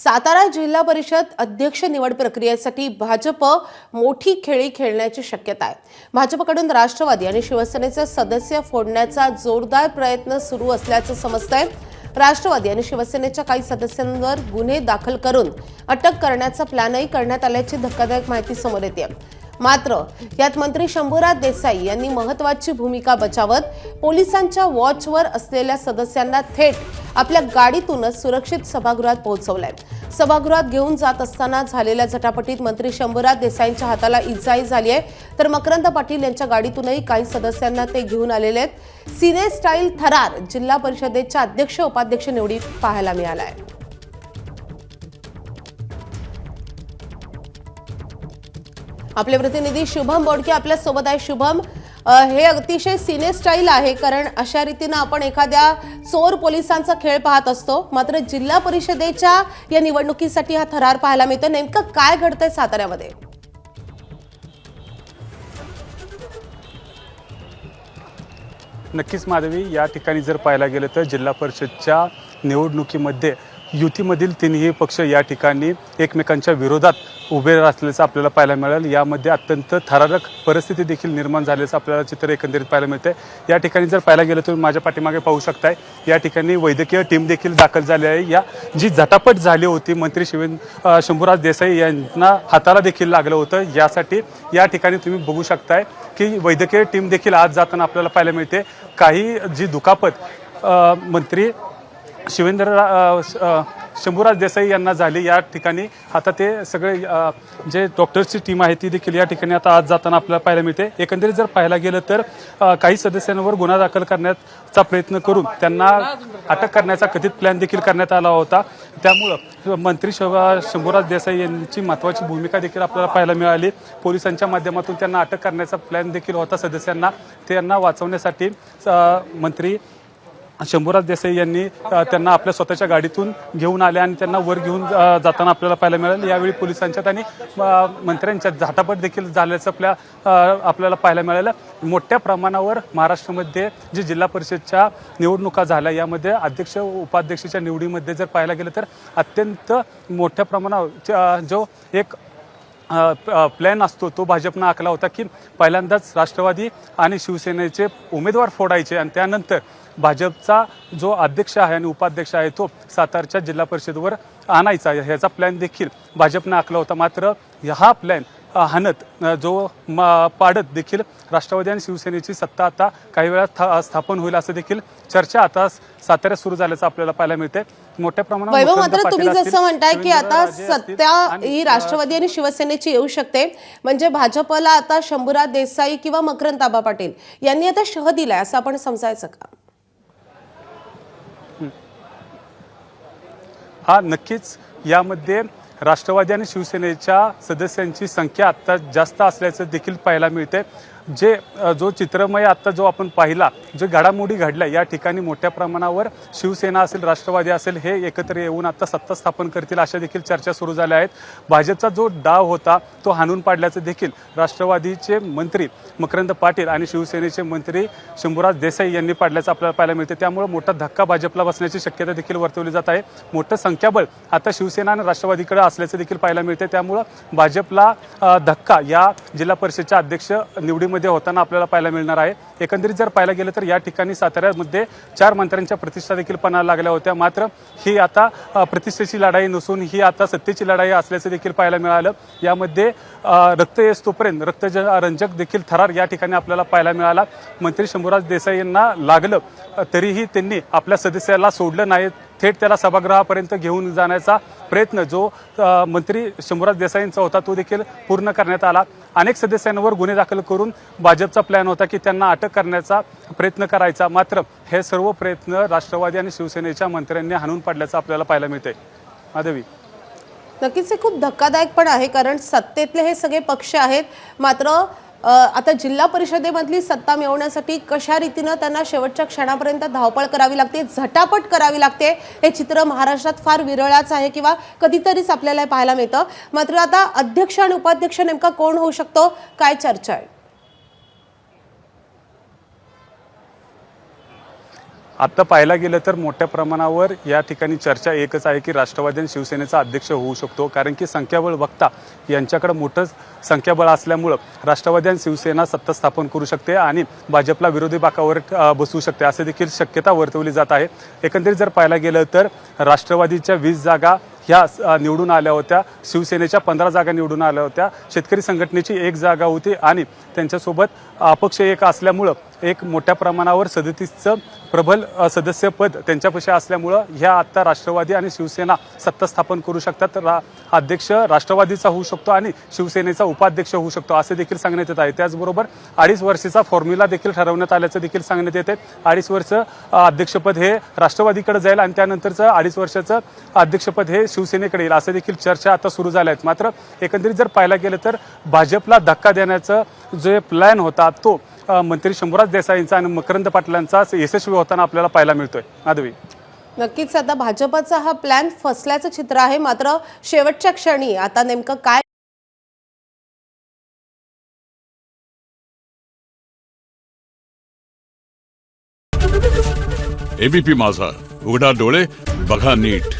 सातारा जिल्हा परिषद अध्यक्ष निवड प्रक्रियेसाठी भाजप मोठी खेळी खेळण्याची शक्यता आहे। भाजपकडून राष्ट्रवादी आणि शिवसेनेचे सदस्य फोडण्याचा जोरदार प्रयत्न सुरू असल्याचं समजतंय। राष्ट्रवादी आणि शिवसेनेच्या काही सदस्यांवर गुन्हे दाखल करून अटक करण्याचा प्लॅनही करण्यात आल्याची धक्कादायक माहिती समोर येते। मात्र यात मंत्री शंभूराज देसाई यांनी महत्त्वाची भूमिका बजावत पोलिसांच्या वॉचवर असलेल्या सदस्यांना थेट आपल्या गाडीतूनच सुरक्षित सभागृहात पोहोचवलंय। सभागृहात घेऊन जात असताना झालेल्या झटापटीत मंत्री शंभूराज देसाईंच्या हाताला इजाही झाली आहे, तर मकरंद पाटील यांच्या गाडीतूनही काही सदस्यांना ते घेऊन आलेले आहेत। सिने स्टाईल थरार जिल्हा परिषदेच्या अध्यक्ष उपाध्यक्ष निवडीत पाहायला मिळाला आहे। आपले प्रतिनिधी शुभम बोडके आपल्या सोबत आहे। शुभम, हे अतिशय सिने स्टाईल आहे, कारण अशा रीतीने आपण एखाद्या चोर पोलिसांचा खेळ पाहत असतो, मात्र जिल्हा परिषदेच्या या निवडणुकीसाठी हा थरार पाहायला मिळतो। नेमकं काय घडतंय साताऱ्यामध्ये? नक्कीच माधवी, या ठिकाणी जर पाहायला गेलं तर जिल्हा परिषदच्या निवडणुकीमध्ये युतीमधील तिन्ही पक्ष या ठिकाणी एकमेकांच्या विरोधात उभे असल्याचं आपल्याला पाहायला मिळेल। यामध्ये अत्यंत थरारक परिस्थिती देखील निर्माण झाल्याचं आपल्याला चित्र एकंदरीत पाहायला मिळते। या ठिकाणी जर पाहायला गेलं तर माझ्या पाठीमागे पाहू शकताय, या ठिकाणी वैद्यकीय टीम देखील दाखल झाली आहे। या जी झटापट झाली होती, मंत्री शंभूराज देसाई यांना हाताला देखील लागलं होतं, यासाठी या ठिकाणी तुम्ही बघू शकताय की वैद्यकीय टीम देखील आज जाताना आपल्याला पाहायला मिळते। काही जी दुखापत मंत्री शंभूराज देसाई यांना झाली, या ठिकाणी आता ते सगळे जे डॉक्टर्सची टीम आहे ती देखील या ठिकाणी आता आज जाताना आपल्याला पाहायला मिळते। एकंदरीत जर पाहायला गेलं तर काही सदस्यांवर गुन्हा दाखल करण्याचा प्रयत्न करून त्यांना अटक करण्याचा कथित प्लॅन देखील करण्यात आला होता। त्यामुळं मंत्री शंभूराज देसाई यांची महत्त्वाची भूमिका देखील आपल्याला पाहायला मिळाली। पोलिसांच्या माध्यमातून त्यांना अटक करण्याचा प्लॅन देखील होता सदस्यांना, त्यांना वाचवण्यासाठी मंत्री शंभूराज देसाई यांनी त्यांना आपल्या स्वतःच्या गाडीतून घेऊन आले आणि त्यांना वर घेऊन जाताना आपल्याला पाहायला मिळालं। यावेळी पोलिसांच्यात आणि मंत्र्यांच्यात झटापट देखील झाल्याचं आपल्याला पाहायला मिळालं। मोठ्या प्रमाणावर महाराष्ट्रामध्ये जी जिल्हा परिषदच्या निवडणुका झाल्या, यामध्ये अध्यक्ष उपाध्यक्षाच्या निवडीमध्ये जर पाहायला गेलं तर अत्यंत मोठ्या प्रमाणावर जो एक प्लॅन असतो तो भाजपनं आखला होता की पहिल्यांदाच राष्ट्रवादी आणि शिवसेनेचे उमेदवार फोडायचे आणि त्यानंतर भाजपचा जो अध्यक्ष आहे आणि उपाध्यक्ष आहे तो सातारच्या जिल्हा परिषदेवर आणायचा, ह्याचा प्लॅन देखील भाजपनं आखला होता। मात्र हा प्लॅन हाणत जो पाडत देखील राष्ट्रवादी आणि शिवसेनेची सत्ता आता काही वेळा स्थापन होईल असं देखील चर्चा आता साताऱ्यात सुरू झाल्याचं आपल्याला पाहायला मिळते। मोठ्या प्रमाणावर मात्र तुम्ही जसं म्हणताय की आता सत्ता ही राष्ट्रवादी आणि शिवसेनेची येऊ शकते, म्हणजे भाजपला आता शंभूराज देसाई किंवा मकरंद पाटील यांनी आता शह दिलाय असं आपण समजायचं का? हा, नक्कीच यामध्ये राष्ट्रवादी आणि शिवसेनेच्या सदस्यांची संख्या आता जास्त असल्याचं देखील पाहायला मिळते। जो चित्रमय आता जो आपण पाहिला, जो घडामोडी घडल्या, या ठिकाणी मोठ्या प्रमाणावर शिवसेना असेल राष्ट्रवादी असेल हे एकत्र येऊन आता सत्ता स्थापन करतील अशा देखील चर्चा सुरू झाल्या आहेत। भाजपचा जो डाव होता तो हाणून पाडल्याचं देखील राष्ट्रवादीचे मंत्री मकरंद पाटील आणि शिवसेनेचे मंत्री शंभूराज देसाई यांनी पाडल्याचं आपल्याला पाहायला मिळते। त्यामुळे मोठा धक्का भाजपला बसण्याची शक्यता देखील वर्तवली जात आहे। मोठं संख्याबळ आता शिवसेना आणि राष्ट्रवादीकडे असल्याचं देखील पाहायला मिळते। त्यामुळं भाजपला धक्का या जिल्हा परिषदच्या अध्यक्ष निवडीमध्ये होताना आपल्याला पाहायला मिळणार आहे। एकंदरीत जर पाहायला गेलं तर या ठिकाणी साताऱ्यामध्ये 4 मंत्र्यांच्या प्रतिष्ठा देखील पणाला लागल्या होत्या, मात्र ही आता प्रतिष्ठेची लढाई नसून ही आता सत्तेची लढाई असल्याचं देखील पाहायला मिळालं। यामध्ये रक्त येईस्तोपर्यंत रक्तरंजक देखील थरार या ठिकाणी आपल्याला पाहायला मिळाला। मंत्री शंभूराज देसाई यांना लागलं तरीही त्यांनी आपल्या सदस्याला सोडलं नाही, थेट त्याला सभागृहापर्यंत घेऊन जाण्याचा प्रयत्न जो मंत्री शंभूराज देसाईंचा होता तो देखील पूर्ण करण्यात आला। अनेक सदस्यांवर गुन्हे दाखल करून भाजपचा प्लॅन होता की त्यांना अटक करण्याचा प्रयत्न करायचा, मात्र हे सर्व प्रयत्न राष्ट्रवादी आणि शिवसेनेच्या मंत्र्यांनी हाणून पाडल्याचं आपल्याला पाहायला मिळते। माधवी, नक्कीच हे खूप धक्कादायक पण आहे, कारण सत्तेतले हे सगळे पक्ष आहेत, मात्र आता जिल्हा परिषदेमधली सत्ता मिळवण्यासाठी कशा रीतीने त्यांना शेवटच्या क्षणापर्यंत धावपळ करावी लागते, झटापट करावी लागते, हे चित्र महाराष्ट्रात फार विरळच आहे किंवा कधीतरीच आपल्याला पाहायला मिळतं। मात्र आता अध्यक्ष आणि उपाध्यक्ष नेमका कोण होऊ शकतो, काय चर्चा आहे? आत्ता पाहायला गेलं तर मोठ्या प्रमाणावर या ठिकाणी चर्चा एकच आहे की राष्ट्रवादी आणि शिवसेनेचा अध्यक्ष होऊ शकतो, कारण की संख्याबळ बघता यांच्याकडे मोठं संख्याबळ असल्यामुळं राष्ट्रवादी आणि शिवसेना सत्ता स्थापन करू शकते आणि भाजपला विरोधी बाकावर बसवू शकते असे देखील शक्यता वर्तवली जात आहे। एकंदरीत जर पाहायला गेलं तर राष्ट्रवादीच्या 20 जागा ह्या निवडून आल्या होत्या, शिवसेनेच्या 15 जागा निवडून आल्या होत्या, शेतकरी संघटनेची 1 जागा होती आणि त्यांच्यासोबत अपक्ष एक असल्यामुळं एक मोठ्या प्रमाणावर 37चं प्रबल सदस्यपद त्यांच्यापाशी असल्यामुळं ह्या आत्ता राष्ट्रवादी आणि शिवसेना सत्ता स्थापन करू शकतात। अध्यक्ष राष्ट्रवादीचा होऊ शकतो आणि शिवसेनेचा उपाध्यक्ष होऊ शकतो असे देखील सांगण्यात येत आहे। त्याचबरोबर 2.5 वर्षाचा फॉर्म्युला देखील ठरवण्यात आल्याचं देखील सांगण्यात येते। 2.5 वर्ष अध्यक्षपद हे राष्ट्रवादीकडे जाईल आणि त्यानंतरचं 2.5 वर्षाचं अध्यक्षपद हे शिवसेनेकडे येईल असे देखील चर्चा आता सुरू झाल्या आहेत। मात्र एकंदरीत जर पाहायला गेलं तर भाजपला धक्का देण्याचं जो प्लॅन होता तो मंत्री शंभूराज देसाईंचा आणि मकरंद पाटलांचा यशस्वी होताना आपल्याला पाहायला मिळतोय। माधवी, नक्कीच आता भाजपचा हा प्लॅन फसल्याचं चित्र आहे, मात्र शेवटच्या क्षणी आता नेमकं काय एबीपी माझा, उघडा डोळे बघा नीट।